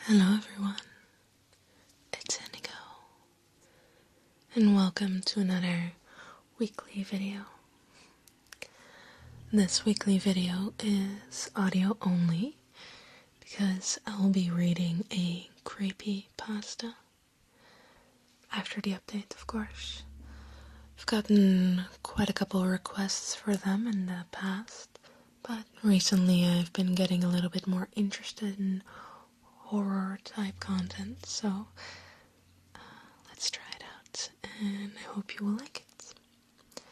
Hello everyone, it's Indigo, and welcome to another weekly video. This weekly video is audio only because I will be reading a creepypasta after the update, of course. I've gotten quite a couple of requests for them in the past, but recently I've been getting a little bit more interested in horror type content, so let's try it out, and I hope you will like it.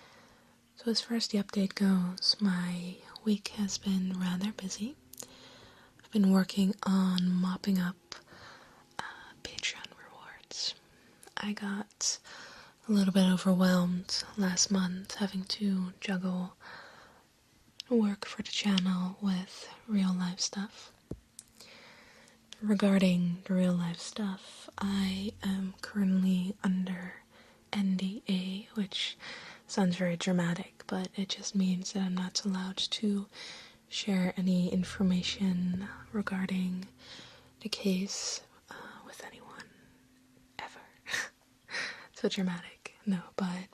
So as far as the update goes, my week has been rather busy. I've been working on mopping up patron rewards. I got a little bit overwhelmed last month having to juggle work for the channel with real life stuff. Regarding the real life stuff, I am currently under NDA, which sounds very dramatic, but it just means that I'm not allowed to share any information regarding the case with anyone, ever. So dramatic, no, but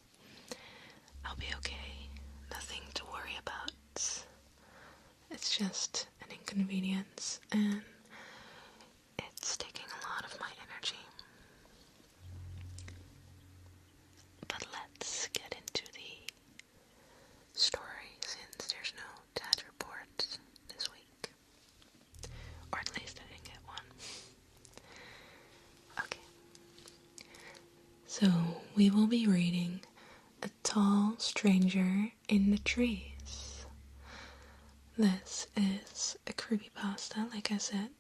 I'll be okay. Nothing to worry about. It's just an inconvenience, and it's taking a lot of my energy. But let's get into the story since there's no dad report this week. Or at least I didn't get one. Okay. So we will be reading A Tall Stranger in the Trees. This is a creepypasta, like I said,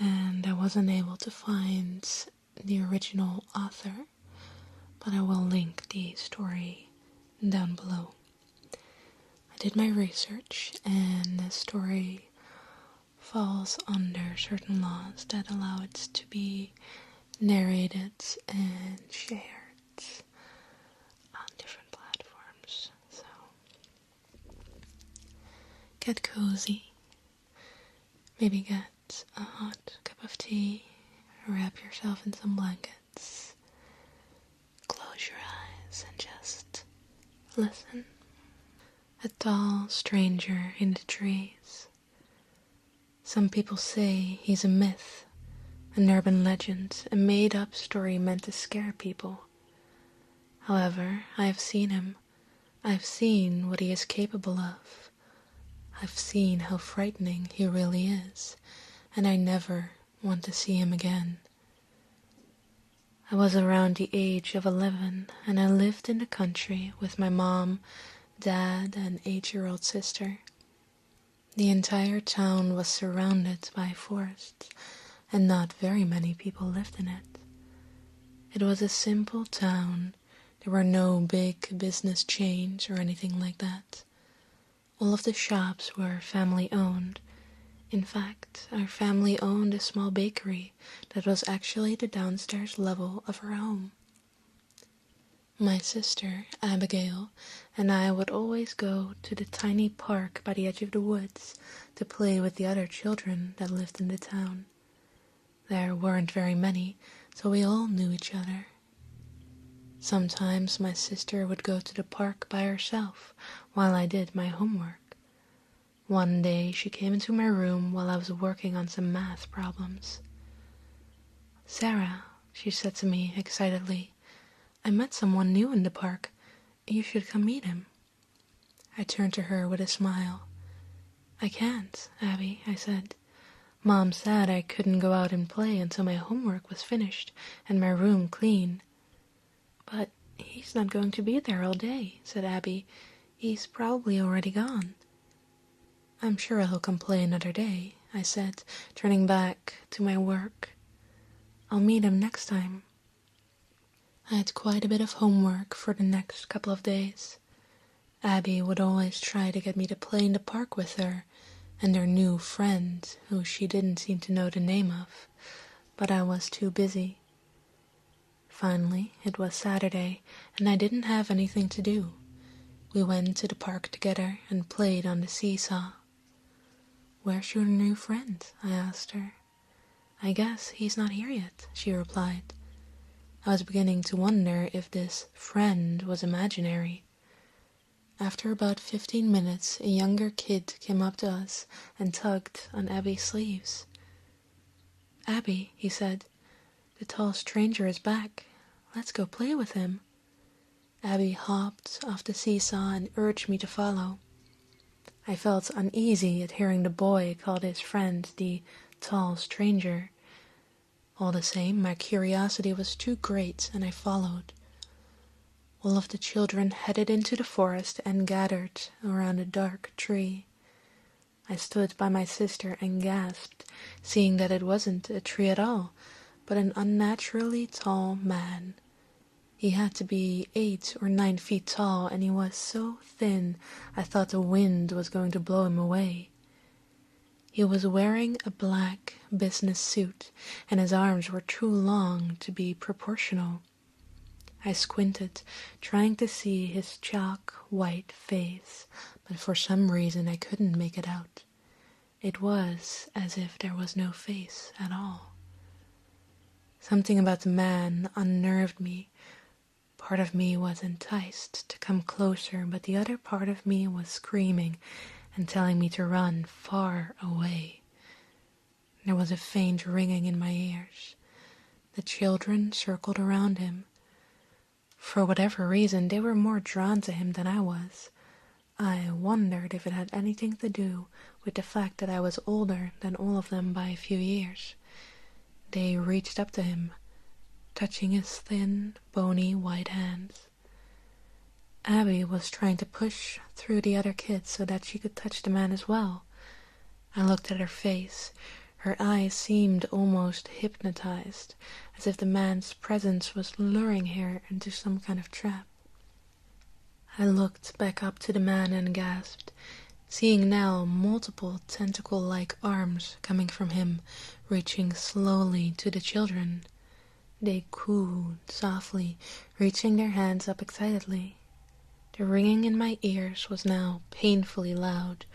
and I wasn't able to find the original author, but I will link the story down below. I did my research, and the story falls under certain laws that allow it to be narrated and shared on different platforms. So get cozy, maybe get a hot cup of tea, wrap yourself in some blankets, close your eyes and just listen. A tall stranger in the trees. Some people say he's a myth, an urban legend, a made-up story meant to scare people. However, I have seen him. I've seen what he is capable of. I've seen how frightening he really is, and I never want to see him again. I was around the age of 11, and I lived in the country with my mom, dad, and 8-year-old sister. The entire town was surrounded by forests, and not very many people lived in it. It was a simple town. There were no big business chains or anything like that. All of the shops were family-owned. In fact, our family owned a small bakery that was actually the downstairs level of our home. My sister, Abigail, and I would always go to the tiny park by the edge of the woods to play with the other children that lived in the town. There weren't very many, so we all knew each other. Sometimes my sister would go to the park by herself while I did my homework. One day she came into my room while I was working on some math problems. "Sarah," she said to me excitedly, "I met someone new in the park. You should come meet him." I turned to her with a smile. "I can't, Abby," I said. "Mom said I couldn't go out and play until my homework was finished and my room clean." "But he's not going to be there all day," said Abby. "He's probably already gone." "I'm sure he'll come play another day," I said, turning back to my work. "I'll meet him next time." I had quite a bit of homework for the next couple of days. Abby would always try to get me to play in the park with her and her new friend, who she didn't seem to know the name of, but I was too busy. Finally, it was Saturday, and I didn't have anything to do. We went to the park together and played on the seesaw. "Where's your new friend?" I asked her. "I guess he's not here yet," she replied. I was beginning to wonder if this friend was imaginary. After about 15 minutes, a younger kid came up to us and tugged on Abby's sleeves. "Abby," he said, "the tall stranger is back. Let's go play with him." Abby hopped off the seesaw and urged me to follow. I felt uneasy at hearing the boy call his friend the tall stranger. All the same, my curiosity was too great, and I followed. All of the children headed into the forest and gathered around a dark tree. I stood by my sister and gasped, seeing that it wasn't a tree at all, but an unnaturally tall man. He had to be 8 or 9 feet tall, and he was so thin I thought the wind was going to blow him away. He was wearing a black business suit, and his arms were too long to be proportional. I squinted, trying to see his chalk-white face, but for some reason I couldn't make it out. It was as if there was no face at all. Something about the man unnerved me. Part of me was enticed to come closer, but the other part of me was screaming and telling me to run far away. There was a faint ringing in my ears. The children circled around him. For whatever reason, they were more drawn to him than I was. I wondered if it had anything to do with the fact that I was older than all of them by a few years. They reached up to him, touching his thin, bony white hands. Abby was trying to push through the other kids so that she could touch the man as well. I looked at her face. Her eyes seemed almost hypnotized, as if the man's presence was luring her into some kind of trap. I looked back up to the man and gasped, seeing now multiple tentacle-like arms coming from him, reaching slowly to the children. They cooed softly, reaching their hands up excitedly. The ringing in my ears was now painfully loud.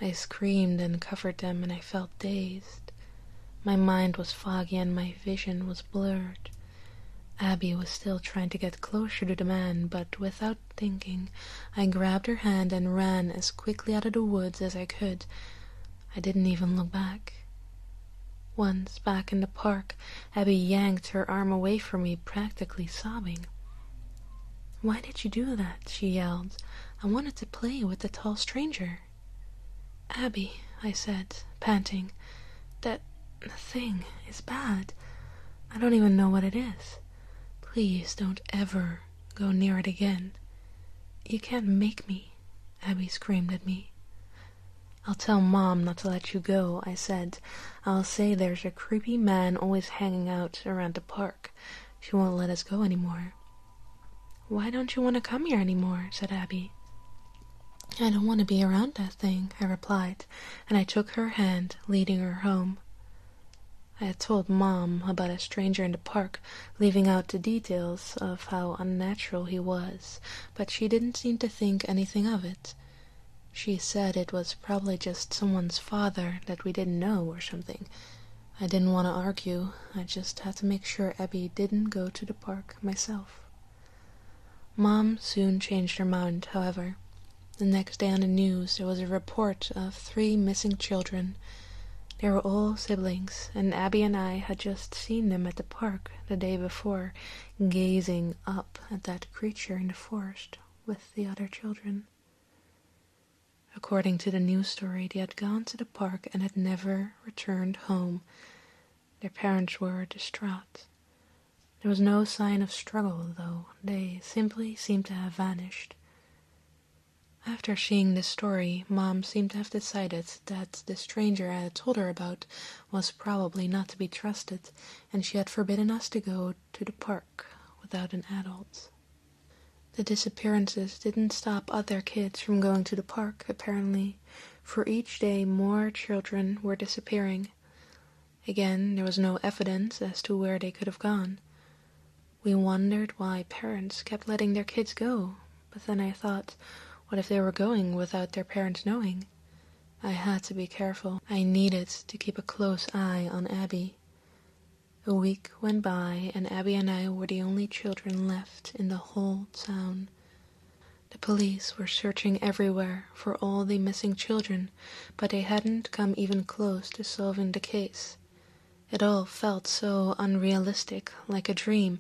I screamed and covered them, and I felt dazed. My mind was foggy and my vision was blurred. Abby was still trying to get closer to the man, but without thinking, I grabbed her hand and ran as quickly out of the woods as I could. I didn't even look back. Once back in the park, Abby yanked her arm away from me, practically sobbing. "Why did you do that?" she yelled. "I wanted to play with the tall stranger." "Abby," I said, panting, "that thing is bad. I don't even know what it is. Please don't ever go near it again." "You can't make me," Abby screamed at me. "I'll tell Mom not to let you go," I said. "I'll say there's a creepy man always hanging out around the park. She won't let us go anymore." "Why don't you want to come here anymore?" said Abby. "I don't want to be around that thing," I replied, and I took her hand, leading her home. I had told Mom about a stranger in the park, leaving out the details of how unnatural he was, but she didn't seem to think anything of it. She said it was probably just someone's father that we didn't know or something. I didn't want to argue. I just had to make sure Abby didn't go to the park myself. Mom soon changed her mind, however. The next day on the news there was a report of 3 missing children. They were all siblings, and Abby and I had just seen them at the park the day before, gazing up at that creature in the forest with the other children. According to the news story, they had gone to the park and had never returned home. Their parents were distraught. There was no sign of struggle, though. They simply seemed to have vanished. After seeing this story, Mom seemed to have decided that the stranger I had told her about was probably not to be trusted, and she had forbidden us to go to the park without an adult. The disappearances didn't stop other kids from going to the park, apparently. For each day, more children were disappearing. Again, there was no evidence as to where they could have gone. We wondered why parents kept letting their kids go, but then I thought, what if they were going without their parents knowing? I had to be careful. I needed to keep a close eye on Abby. A week went by, and Abby and I were the only children left in the whole town. The police were searching everywhere for all the missing children, but they hadn't come even close to solving the case. It all felt so unrealistic, like a dream.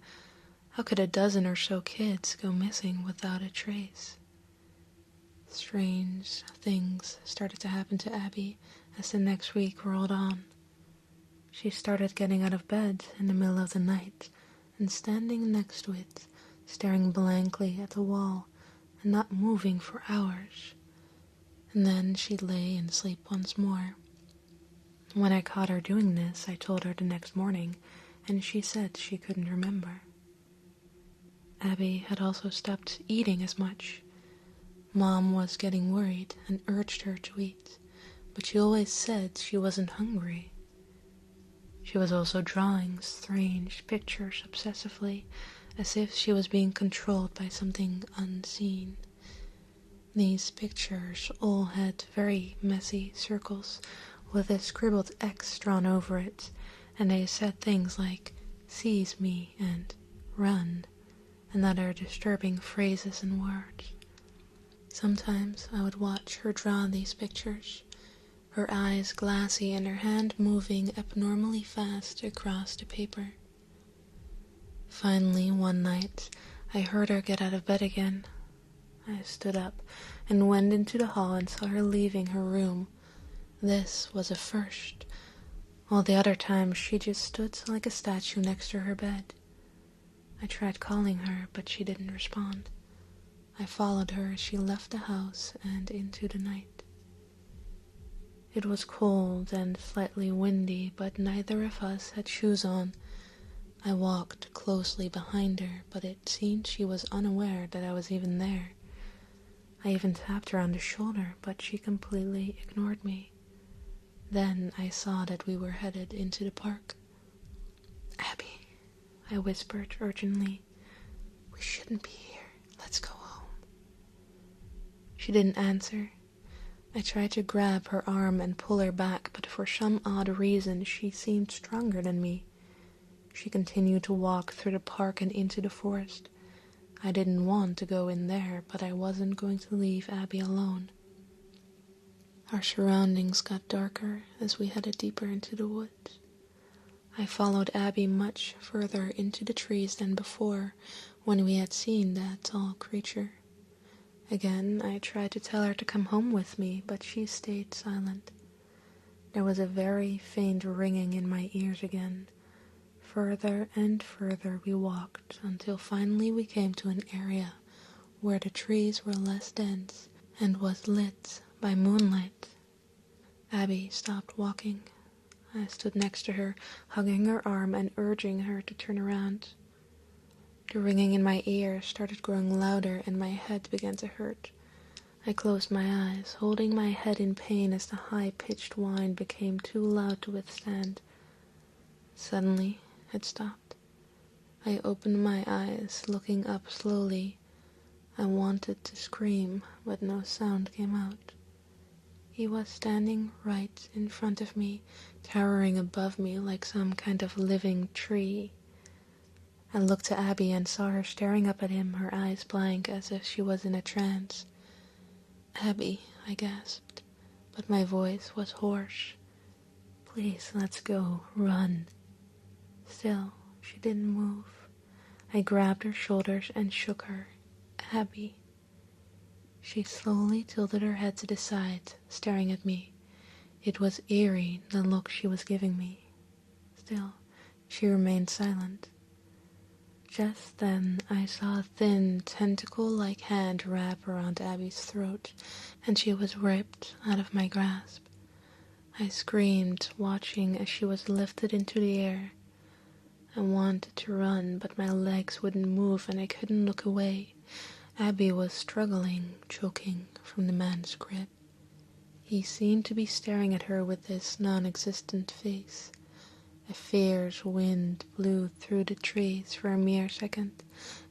How could a dozen or so kids go missing without a trace? Strange things started to happen to Abby as the next week rolled on. She started getting out of bed in the middle of the night and standing next to it, staring blankly at the wall and not moving for hours. And then she'd lay and sleep once more. When I caught her doing this, I told her the next morning, and she said she couldn't remember. Abby had also stopped eating as much. Mom was getting worried and urged her to eat, but she always said she wasn't hungry. She was also drawing strange pictures obsessively, as if she was being controlled by something unseen. These pictures all had very messy circles with a scribbled X drawn over it, and they said things like "seize me" and "run," and other disturbing phrases and words. Sometimes I would watch her draw these pictures, her eyes glassy and her hand moving abnormally fast across the paper. Finally, one night, I heard her get out of bed again. I stood up and went into the hall and saw her leaving her room. This was a first. All the other times she just stood like a statue next to her bed. I tried calling her, but she didn't respond. I followed her as she left the house and into the night. It was cold and slightly windy, but neither of us had shoes on. I walked closely behind her, but it seemed she was unaware that I was even there. I even tapped her on the shoulder, but she completely ignored me. Then I saw that we were headed into the park. "Abby," I whispered urgently, "we shouldn't be here. Let's go home." She didn't answer. I tried to grab her arm and pull her back, but for some odd reason she seemed stronger than me. She continued to walk through the park and into the forest. I didn't want to go in there, but I wasn't going to leave Abby alone. Our surroundings got darker as we headed deeper into the woods. I followed Abby much further into the trees than before, when we had seen that tall creature. Again, I tried to tell her to come home with me, but she stayed silent. There was a very faint ringing in my ears again. Further and further we walked, until finally we came to an area where the trees were less dense and was lit by moonlight. Abby stopped walking. I stood next to her, hugging her arm and urging her to turn around. The ringing in my ears started growing louder and my head began to hurt. I closed my eyes, holding my head in pain as the high-pitched whine became too loud to withstand. Suddenly, it stopped. I opened my eyes, looking up slowly. I wanted to scream, but no sound came out. He was standing right in front of me, towering above me like some kind of living tree. I looked to Abby and saw her staring up at him, her eyes blank as if she was in a trance. "Abby," I gasped, but my voice was hoarse. "Please, let's go. Run." Still, she didn't move. I grabbed her shoulders and shook her. "Abby." She slowly tilted her head to the side, staring at me. It was eerie, the look she was giving me. Still, she remained silent. Just then, I saw a thin, tentacle-like hand wrap around Abby's throat, and she was ripped out of my grasp. I screamed, watching as she was lifted into the air. I wanted to run, but my legs wouldn't move and I couldn't look away. Abby was struggling, choking from the man's grip. He seemed to be staring at her with this non-existent face. A fierce wind blew through the trees for a mere second,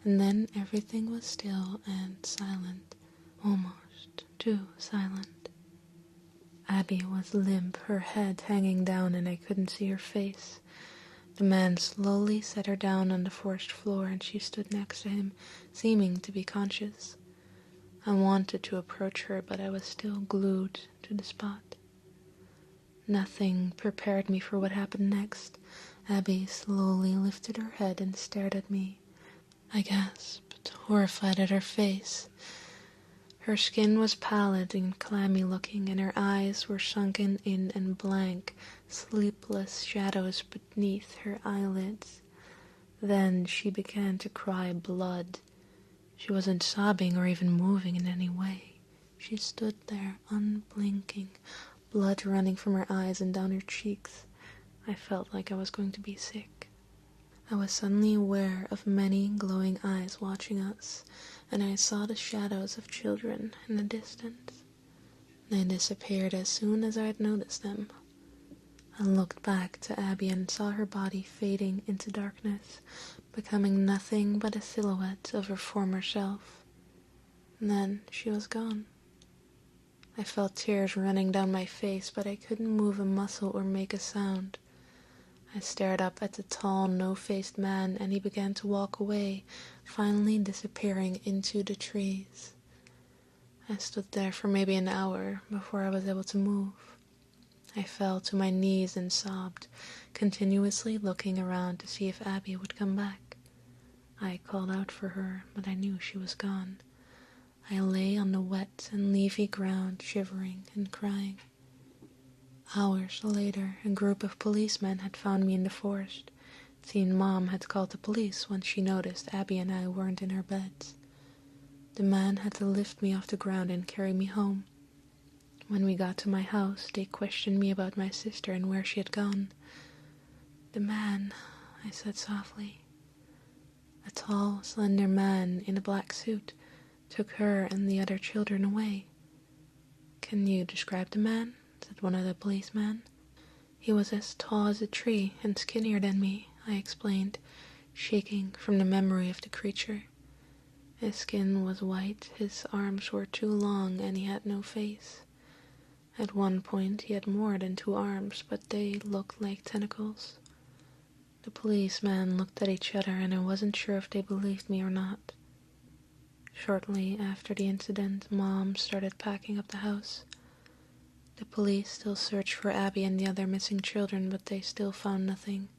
and then everything was still and silent, almost too silent. Abby was limp, her head hanging down, and I couldn't see her face. The man slowly set her down on the forest floor and she stood next to him, seeming to be conscious. I wanted to approach her, but I was still glued to the spot. Nothing prepared me for what happened next. Abby slowly lifted her head and stared at me. I gasped, horrified at her face. Her skin was pallid and clammy looking, and her eyes were sunken in and blank, sleepless shadows beneath her eyelids. Then she began to cry blood. She wasn't sobbing or even moving in any way. She stood there, unblinking, blood running from her eyes and down her cheeks. I felt like I was going to be sick. I was suddenly aware of many glowing eyes watching us, and I saw the shadows of children in the distance. They disappeared as soon as I had noticed them. I looked back to Abby and saw her body fading into darkness, becoming nothing but a silhouette of her former self. And then she was gone. I felt tears running down my face, but I couldn't move a muscle or make a sound. I stared up at the tall, no-faced man, and he began to walk away, finally disappearing into the trees. I stood there for maybe an hour before I was able to move. I fell to my knees and sobbed, continuously looking around to see if Abby would come back. I called out for her, but I knew she was gone. I lay on the wet and leafy ground, shivering and crying. Hours later, a group of policemen had found me in the forest. Teen Mom had called the police when she noticed Abby and I weren't in our beds. The man had to lift me off the ground and carry me home. When we got to my house, they questioned me about my sister and where she had gone. The man, I said softly. A tall, slender man in a black suit took her and the other children away. Can you describe the man? Said one of the policemen. He was as tall as a tree and skinnier than me, I explained, shaking from the memory of the creature. His skin was white, his arms were too long, and he had no face. At one point he had more than 2 arms, but they looked like tentacles. The policemen looked at each other, and I wasn't sure if they believed me or not. Shortly after the incident, Mom started packing up the house. The police still searched for Abby and the other missing children, but they still found nothing.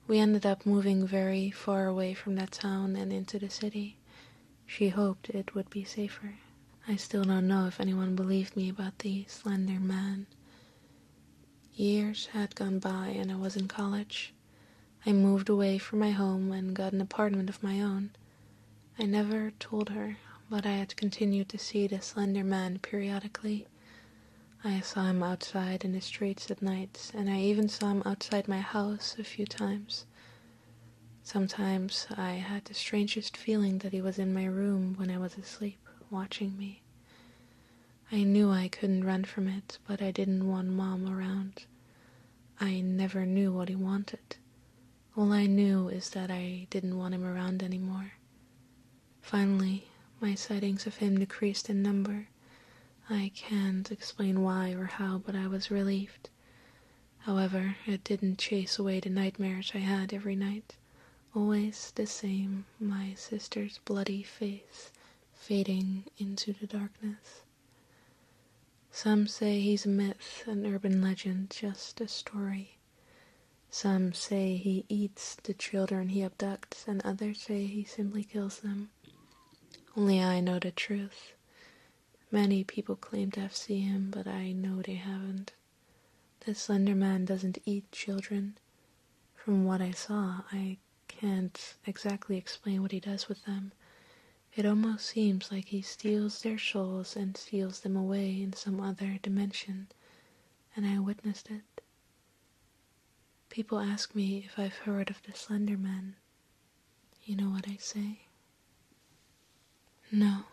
We ended up moving very far away from that town and into the city. She hoped it would be safer. I still don't know if anyone believed me about the slender man. Years had gone by and I was in college. I moved away from my home and got an apartment of my own. I never told her, but I had continued to see the slender man periodically. I saw him outside in the streets at night, and I even saw him outside my house a few times. Sometimes I had the strangest feeling that he was in my room when I was asleep, watching me. I knew I couldn't run from it, but I didn't want Mom around. I never knew what he wanted. All I knew is that I didn't want him around anymore. Finally, my sightings of him decreased in number. I can't explain why or how, but I was relieved. However, it didn't chase away the nightmares I had every night. Always the same, my sister's bloody face fading into the darkness. Some say he's a myth, an urban legend, just a story. Some say he eats the children he abducts, and others say he simply kills them. Only I know the truth. Many people claim to have seen him, but I know they haven't. The slender man doesn't eat children. From what I saw, I can't exactly explain what he does with them. It almost seems like he steals their souls and steals them away in some other dimension, and I witnessed it. People ask me if I've heard of the slender man. You know what I say? No.